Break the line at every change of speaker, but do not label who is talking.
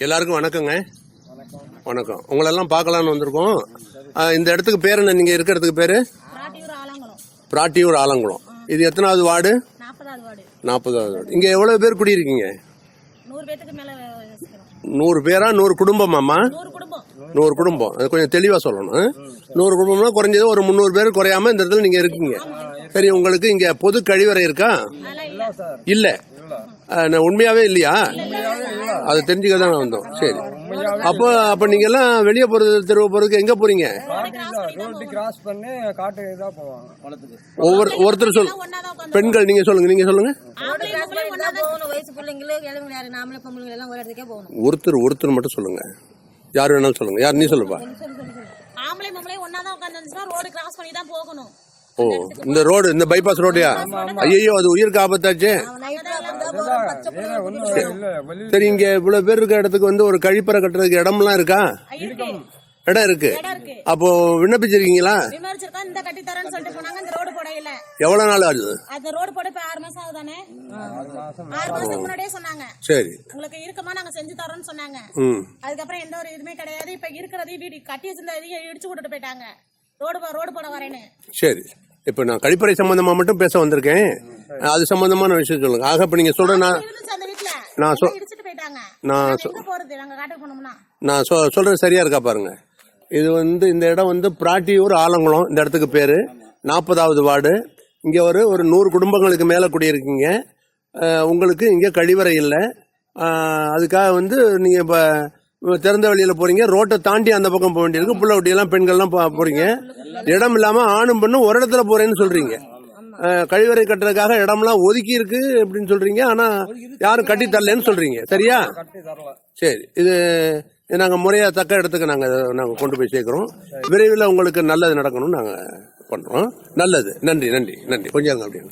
எல்லாருக்கும் வணக்கங்க. வணக்கம். உங்களெல்லாம் பார்க்கலான்னு வந்திருக்கோம். இந்த இடத்துக்கு பேர் என்ன? நீங்க இருக்க இடத்துக்கு பேரு பிராட்டியூர் ஆலங்குளம். இது எத்தனாவது வார்டு? 40வது வார்டு. இங்க எவ்வளவு பேர் குடியிருக்கீங்க? 100 பேரா? 100 குடும்பமாமா? 100 குடும்பம். அது கொஞ்சம் தெளிவா சொல்லணும். 100 குடும்பம்னா குறைஞ்சது ஒரு 300 பேர் குறையாம இந்த இடத்துல நீங்க இருக்கீங்க. சரி, உங்களுக்கு இங்க பொது கழிவறை இருக்கா? இல்ல. உண்மையாவே இல்லையா? அது தெரிஞ்சுக்கதான் வந்தோம். சரி, அப்ப நீங்க எல்லாம் வெளியே போறது, தெருவு போறதுக்கு எங்க போறீங்க? ஒருத்தர் சொல்லு. பெண்கள் நீங்க சொல்லுங்க. ஒருத்தர் மட்டும் சொல்லுங்க. யார் வேணாலும் சொல்லுங்க. யார்? நீ சொல்லுப்பா. ஓ, இந்த ரோடு, இந்த பைபாஸ் ரோடுயா? ஐயோ, அது உயிருக்கு ஆபத்தாச்சு. சரி, இங்க இவ்வளவு பேர் இருக்க இடத்துக்கு வந்து ஒரு கழிப்பறை கட்டுறதுக்கு இடம்லாம் இருக்கா? இடம் இருக்கு. அப்போ விண்ணப்பிச்சிருக்கீங்களா? எவ்வளவு நாள் ஆகுது? சரி,
உங்களுக்கு இருக்குமா நாங்க செஞ்சு தரோம்னு சொன்னாங்க. அதுக்கப்புறம் எந்த ஒரு இதுமே கிடையாது. இப்ப இருக்கிறதையும் வீடு கட்டி வச்சிருந்ததையும் இடிச்சு விட்டுட்டு போயிட்டாங்க. ரோடு போட வரேன்னு.
சரி, இப்ப நான் கழிப்பறை சம்பந்தமா மட்டும் பேச வந்திருக்கேன். அது சம்பந்தமான விஷயம் சொல்லுங்க. ஆக இப்ப நீங்க சொல்ற நான் சொல்றது சரியா இருக்கா பாருங்க. இது வந்து இந்த இடம் வந்து பிராட்டியூர் ஆலங்குளம். இந்த இடத்துக்கு பேரு 40வது வார்டு. இங்க ஒரு 100 குடும்பங்களுக்கு மேல குடியிருக்கீங்க. உங்களுக்கு இங்க கழிவறை இல்லை. அதுக்காக வந்து நீங்க இப்ப திறந்த வழியில போறீங்க. ரோட்டை தாண்டி அந்த பக்கம் போக வேண்டியிருக்கு. புள்ள குட்டியெல்லாம் பெண்கள்லாம் போறீங்க. இடம் இல்லாம ஆணும் பெண்ணும் ஒரு இடத்துல போறேன்னு சொல்றீங்க. கழிவறை கட்டுறதுக்காக இடம்லாம் ஒதுக்கி இருக்கு அப்படின்னு சொல்றீங்க. ஆனா யாரும் கட்டி தரலன்னு சொல்றீங்க. சரியா? சரி, இது நாங்க முறையா தக்க இடத்துக்கு நாங்க கொண்டு போய் சேர்க்கிறோம். விரைவில் உங்களுக்கு நல்லது நடக்கணும்னு நாங்க பண்றோம். நல்லது. நன்றி. கொஞ்சம் அப்படியே